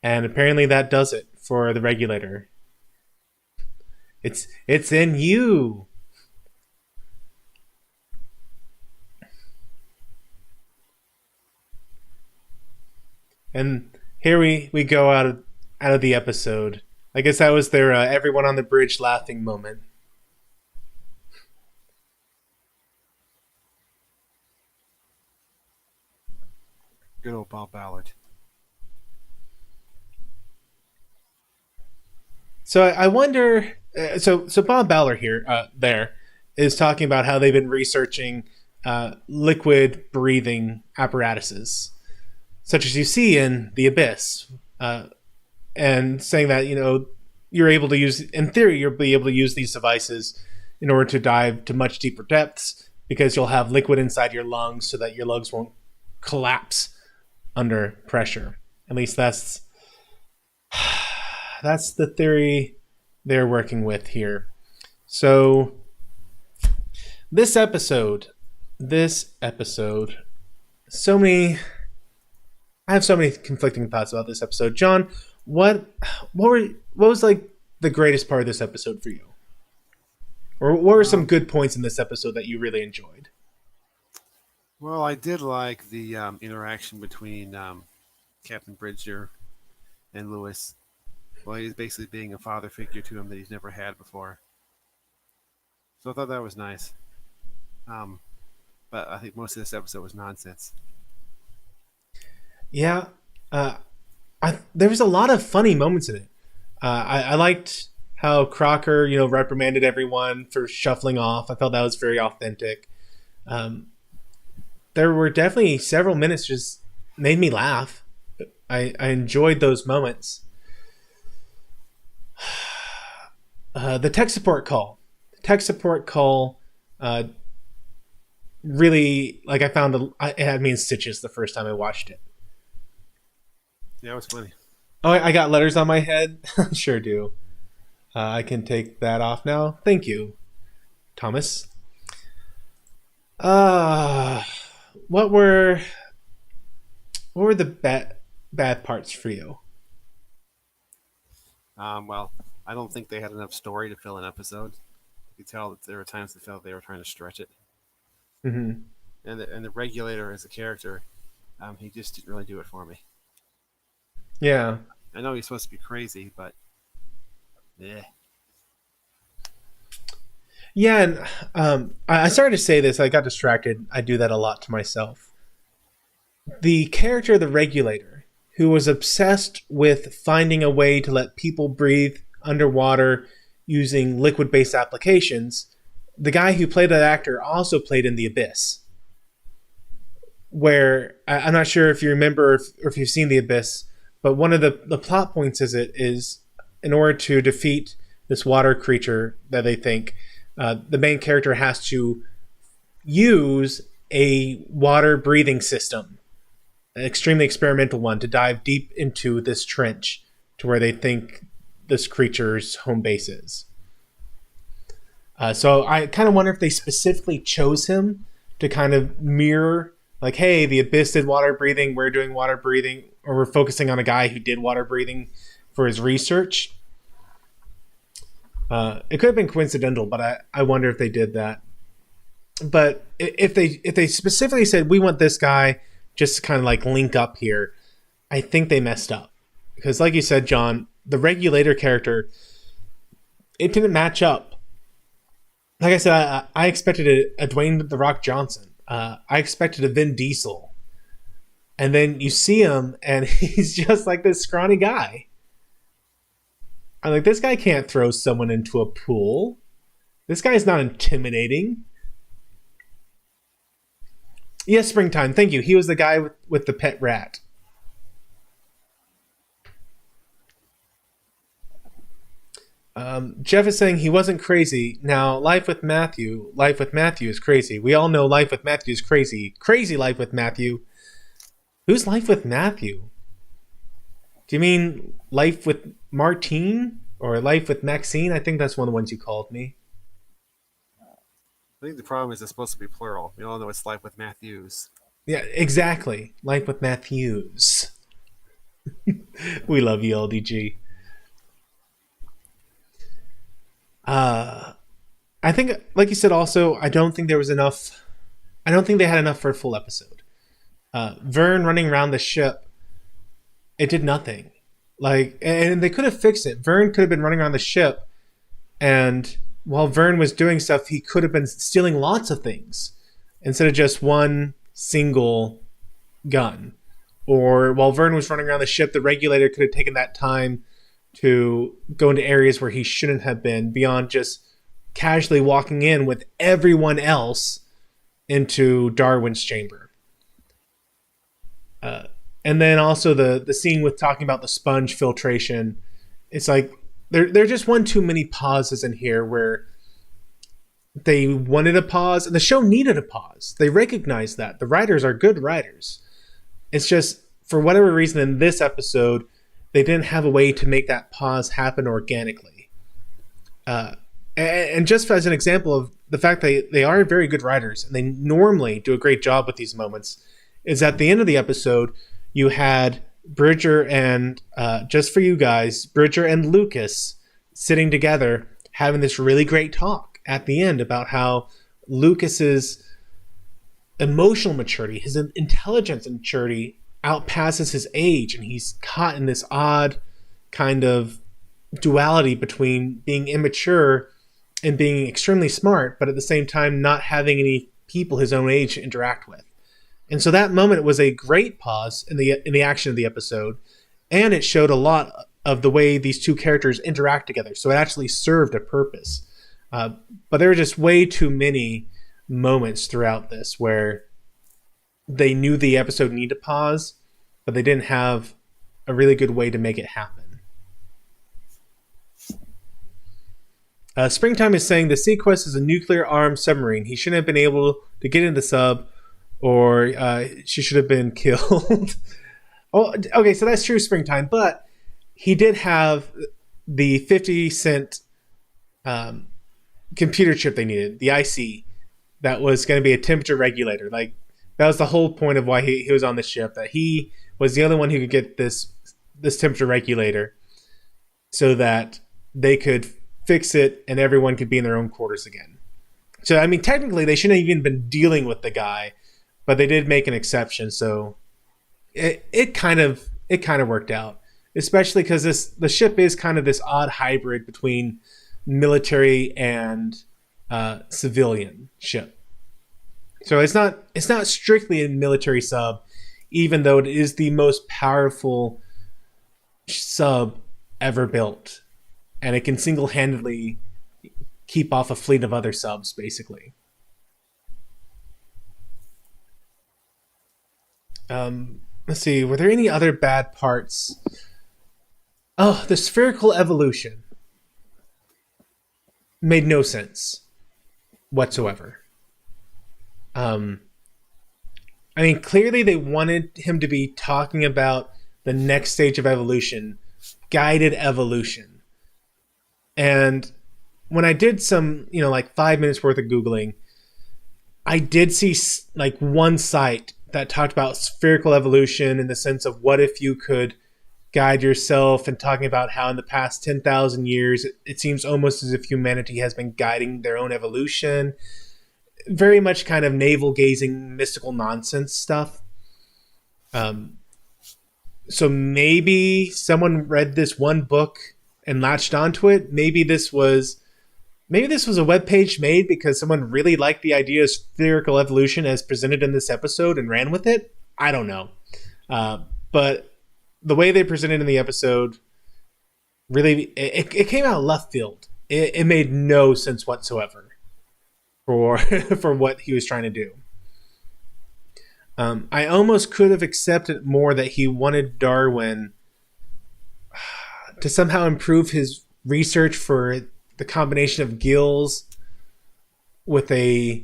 And apparently that does it for the regulator. It's in you. And here we go out of the episode. I guess that was their everyone on the bridge laughing moment. Good old Bob Ballard. So I wonder. So Bob Ballard there is talking about how they've been researching liquid breathing apparatuses, such as you see in the Abyss, and saying that you're able to use, in theory, you'll be able to use these devices in order to dive to much deeper depths because you'll have liquid inside your lungs so that your lungs won't collapse under pressure. At least that's the theory they're working with here. So this episode, I have so many conflicting thoughts about this episode. John, what was like the greatest part of this episode for you? Or what were some good points in this episode that you really enjoyed? Well, I did like the interaction between Captain Bridger and Lewis. Well, he's basically being a father figure to him that he's never had before. So I thought that was nice. But I think most of this episode was nonsense. Yeah, there was a lot of funny moments in it. I liked how Crocker, reprimanded everyone for shuffling off. I felt that was very authentic. There were definitely several minutes just made me laugh. I enjoyed those moments. The tech support call. Really, like, I found it had me in stitches the first time I watched it. Yeah, it was funny. Oh, I got letters on my head? Sure do. I can take that off now. Thank you, Thomas. What were the bad parts for you? Well, I don't think they had enough story to fill an episode. You could tell that there were times they felt they were trying to stretch it. Mm-hmm. And the regulator as a character, he just didn't really do it for me. Yeah. I know he's supposed to be crazy, but yeah. Yeah, and I started to say this. I got distracted. I do that a lot to myself. The character of the regulator, who was obsessed with finding a way to let people breathe underwater using liquid-based applications, the guy who played that actor also played in The Abyss, where I'm not sure if you remember or if you've seen The Abyss, but one of the plot points is in order to defeat this water creature that they think, the main character has to use a water breathing system, an extremely experimental one, to dive deep into this trench to where they think this creature's home base is. So I kind of wonder if they specifically chose him to kind of mirror, like, hey, the Abyss did water breathing, we're doing water breathing, or we're focusing on a guy who did water breathing for his research. It could have been coincidental, but I wonder if they did that. But if they specifically said, we want this guy just to kind of like link up here, I think they messed up. Because like you said, John, the regulator character, it didn't match up. Like I said, I expected a Dwayne "The Rock" Johnson. I expected a Vin Diesel. And then you see him, and he's just like this scrawny guy. I'm like, this guy can't throw someone into a pool. This guy's not intimidating. Yes, Springtime. Thank you. He was the guy with the pet rat. Jeff is saying he wasn't crazy. Now, Life with Matthew is crazy. We all know Life with Matthew is crazy. Crazy Life with Matthew. Who's Life with Matthew? Do you mean Life with Martine or Life with Maxine? I think that's one of the ones you called me. I think the problem is it's supposed to be plural. We all know it's Life with Matthews. Yeah, exactly. Life with Matthews. We love you, LDG. I think, like you said, also, I don't think there was enough. I don't think they had enough for a full episode. Vern running around the ship, it did nothing. Like, and they could have fixed it. Vern could have been running around the ship, and while Vern was doing stuff, he could have been stealing lots of things instead of just one single gun. Or while Vern was running around the ship, the Regulator could have taken that time to go into areas where he shouldn't have been, beyond just casually walking in with everyone else into Darwin's chamber. And then also the scene with talking about the sponge filtration. It's like there are just one too many pauses in here where they wanted a pause and the show needed a pause. They recognized that. The writers are good writers. It's just, for whatever reason in this episode, they didn't have a way to make that pause happen organically. And just as an example of the fact that they are very good writers and they normally do a great job with these moments, is at the end of the episode, you had Bridger and, just for you guys, Bridger and Lucas sitting together having this really great talk at the end about how Lucas's emotional maturity, his intelligence and maturity outpasses his age, and he's caught in this odd kind of duality between being immature and being extremely smart, but at the same time not having any people his own age to interact with. And so that moment was a great pause in the action of the episode, and it showed a lot of the way these two characters interact together. So it actually served a purpose. But there were just way too many moments throughout this where they knew the episode needed to pause, but they didn't have a really good way to make it happen. Springtime is saying the SeaQuest is a nuclear-armed submarine. He shouldn't have been able to get in the sub, or she should have been killed. Oh, okay, so that's true, Springtime, but he did have the 50-cent computer chip they needed, the IC, that was going to be a temperature regulator. Like, that was the whole point of why he was on the ship, that he was the only one who could get this temperature regulator so that they could fix it and everyone could be in their own quarters again. So, I mean, technically, they shouldn't have even been dealing with the guy, but they did make an exception, so it kind of worked out, especially because the ship is kind of this odd hybrid between military and civilian ship. So it's not strictly a military sub, even though it is the most powerful sub ever built, and it can single-handedly keep off a fleet of other subs, basically. Let's see, were there any other bad parts? Oh, the spherical evolution made no sense whatsoever. I mean, clearly they wanted him to be talking about the next stage of evolution, guided evolution. And when I did some, like 5 minutes worth of Googling, I did see like one site that talked about spherical evolution in the sense of what if you could guide yourself, and talking about how in the past 10,000 years, it seems almost as if humanity has been guiding their own evolution. Very much kind of navel-gazing, mystical nonsense stuff. So maybe someone read this one book and latched onto it. Maybe this was a webpage made because someone really liked the idea of spherical evolution as presented in this episode and ran with it. I don't know. But the way they presented in the episode really, it came out of left field. It made no sense whatsoever for for what he was trying to do. I almost could have accepted more that he wanted Darwin to somehow improve his research for the combination of gills with a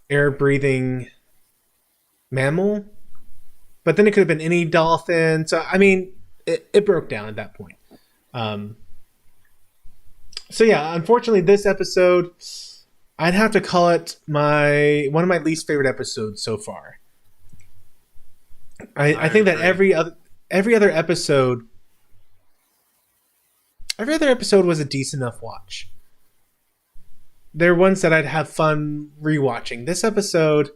air-breathing mammal. But then it could have been any dolphin. So, I mean, it broke down at that point. So, yeah, unfortunately, this episode, I'd have to call it one of my least favorite episodes so far. I think that every other episode was a decent enough watch. There are ones that I'd have fun rewatching. This episode,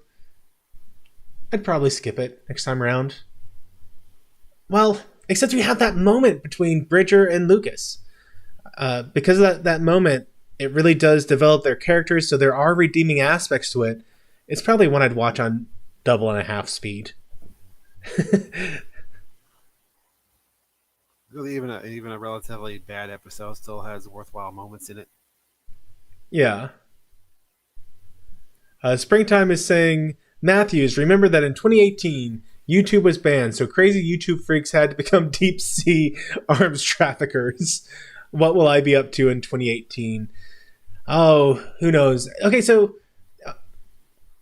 I'd probably skip it next time around. Well, except we have that moment between Bridger and Lucas. Because of that moment, it really does develop their characters, so there are redeeming aspects to it. It's probably one I'd watch on 2.5 speed. Really, even a relatively bad episode still has worthwhile moments in it. Yeah. Springtime is saying, Matthews, remember that in 2018, YouTube was banned, so crazy YouTube freaks had to become deep sea arms traffickers. What will I be up to in 2018? Oh, who knows? Okay, so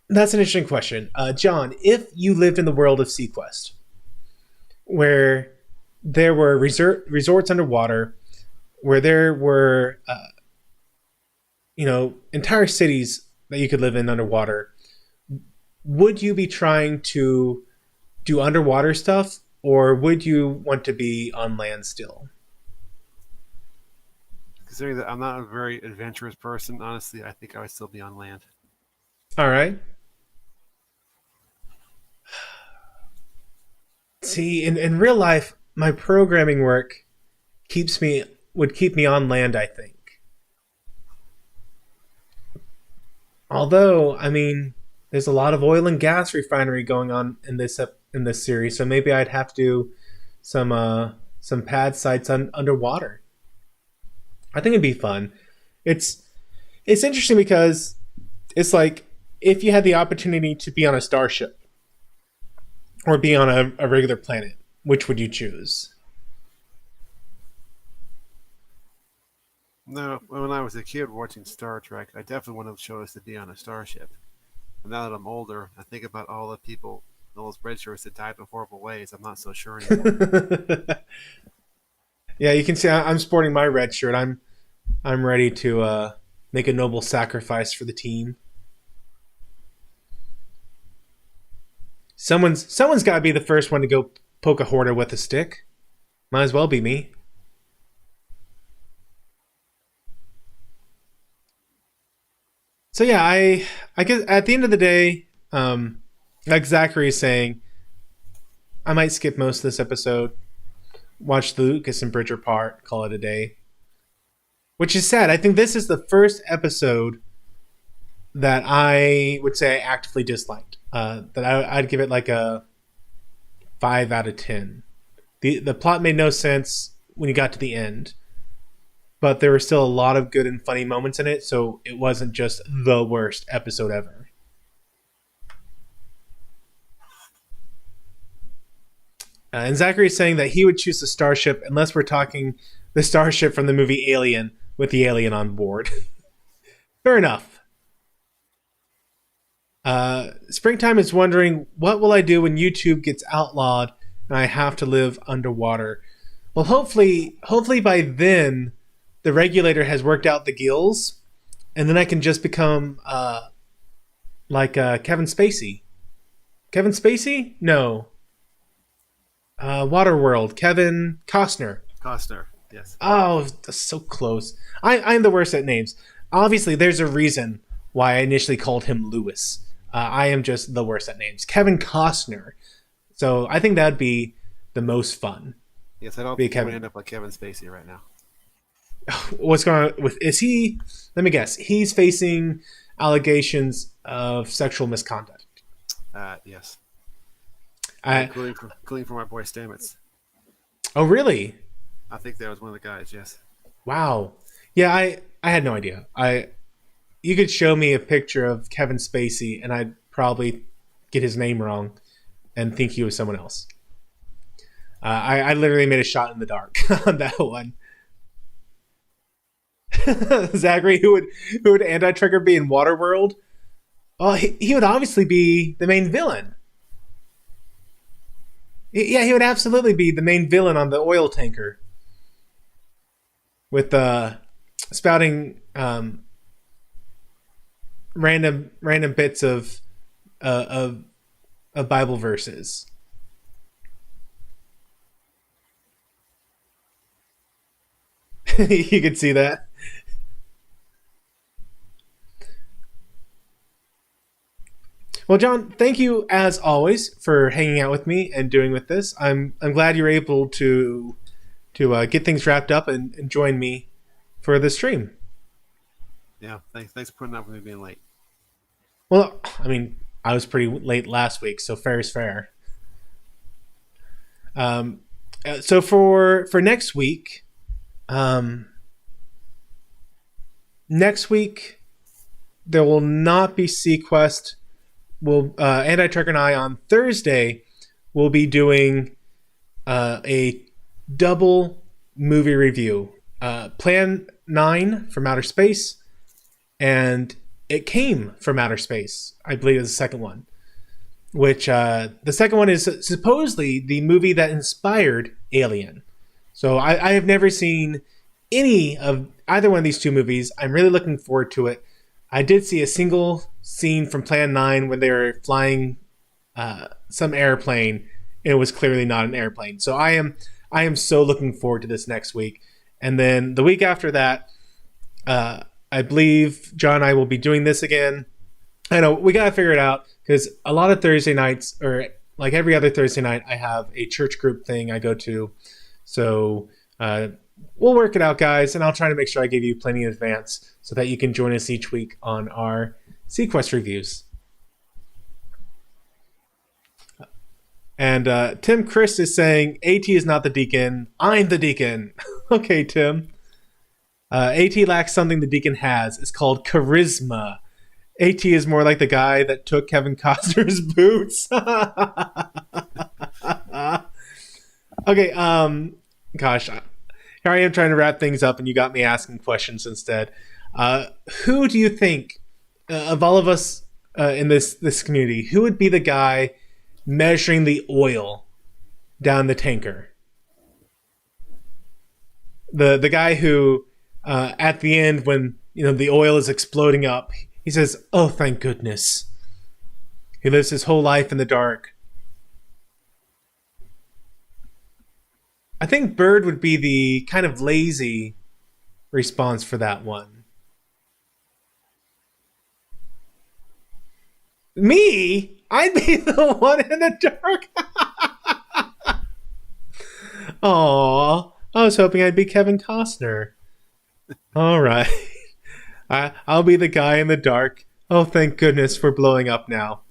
that's an interesting question. John, if you lived in the world of SeaQuest, where there were resorts underwater, where there were, entire cities that you could live in underwater, would you be trying to do underwater stuff, or would you want to be on land still? Considering that I'm not a very adventurous person, honestly, I think I would still be on land. All right. See, in real life, my programming work would keep me on land, I think. Although, I mean, there's a lot of oil and gas refinery going on in this series, so maybe I'd have to do some pad sites underwater. I think it'd be fun. It's interesting because it's like if you had the opportunity to be on a starship or be on a regular planet, which would you choose? No, when I was a kid watching Star Trek, I definitely would have chose to be on a starship. But now that I'm older, I think about all the people, those red shirts that died in horrible ways. I'm not so sure anymore. Yeah, you can see I'm sporting my red shirt. I'm ready to make a noble sacrifice for the team. Someone's got to be the first one to go poke a hoarder with a stick. Might as well be me. So yeah, I guess at the end of the day, like Zachary is saying, I might skip most of this episode, watch the Lucas and Bridger part, call it a day. Which is sad. I think this is the first episode that I would say I actively disliked. That I'd give it like a 5 out of 10. The plot made no sense when you got to the end. But there were still a lot of good and funny moments in it, so it wasn't just the worst episode ever. And Zachary is saying that he would choose the starship unless we're talking the starship from the movie Alien with the alien on board. Fair enough. Springtime is wondering, what will I do when YouTube gets outlawed and I have to live underwater? Well, hopefully by then, the regulator has worked out the gills, and then I can just become like Kevin Spacey. Kevin Spacey? No. Waterworld. Kevin Costner. Costner, yes. Oh, that's so close. I'm the worst at names. Obviously, there's a reason why I initially called him Lewis. I am just the worst at names. Kevin Costner. So I think that'd be the most fun. Yes, I don't think we end up like Kevin Spacey right now. What's going on with, is he, let me guess, he's facing allegations of sexual misconduct. Yes. Including for my boy Stamets. Oh, really? I think that was one of the guys. Yes. Wow. Yeah, I had no idea. You could show me a picture of Kevin Spacey, and I'd probably get his name wrong and think he was someone else. I literally made a shot in the dark on that one. Zachary, who would Anti-Trigger be in Waterworld? Well, he would obviously be the main villain. Yeah, he would absolutely be the main villain on the oil tanker. With spouting random bits of Bible verses. You could see that. Well, John, thank you as always for hanging out with me and doing with this. I'm glad you're able to get things wrapped up and join me for the stream. Yeah, thanks for putting up with me being late. Well, I mean, I was pretty late last week, so fair is fair. So for next week, there will not be SeaQuest. Anti-Trigger and I on Thursday will be doing a double movie review. Plan 9 from Outer Space, and It Came from Outer Space, I believe is the second one. Which the second one is supposedly the movie that inspired Alien. So I have never seen any of either one of these two movies. I'm really looking forward to it. I did see a single scene from Plan 9 when they were flying some airplane, and it was clearly not an airplane. So I am so looking forward to this next week. And then the week after that, I believe John and I will be doing this again. I know we got to figure it out because a lot of Thursday nights, or like every other Thursday night, I have a church group thing I go to. So we'll work it out, guys, and I'll try to make sure I give you plenty in advance so that you can join us each week on our SeaQuest reviews. And Tim Chris is saying, AT is not the deacon. I'm the deacon. Okay, Tim. AT lacks something the deacon has. It's called charisma. AT is more like the guy that took Kevin Costner's boots. Okay, gosh. Here I am trying to wrap things up, and you got me asking questions instead. Who do you think, of all of us in this community, who would be the guy measuring the oil down the tanker? The guy who, at the end, when the oil is exploding up, he says, "Oh, thank goodness." He lives his whole life in the dark. I think Bird would be the kind of lazy response for that one. Me? I'd be the one in the dark. Aw, I was hoping I'd be Kevin Costner. All right. I'll be the guy in the dark. Oh, thank goodness for blowing up now.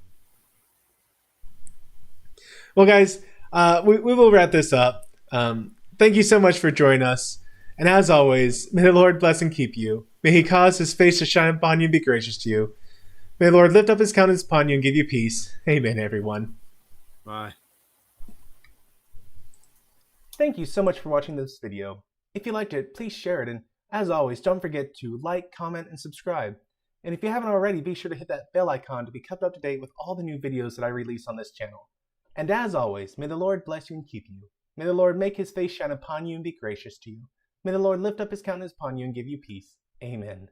Well, guys, we will wrap this up. Thank you so much for joining us. And as always, may the Lord bless and keep you. May he cause his face to shine upon you and be gracious to you. May the Lord lift up his countenance upon you and give you peace. Amen, everyone. Bye. Thank you so much for watching this video. If you liked it, please share it. And as always, don't forget to like, comment, and subscribe. And if you haven't already, be sure to hit that bell icon to be kept up to date with all the new videos that I release on this channel. And as always, may the Lord bless you and keep you. May the Lord make his face shine upon you and be gracious to you. May the Lord lift up his countenance upon you and give you peace. Amen.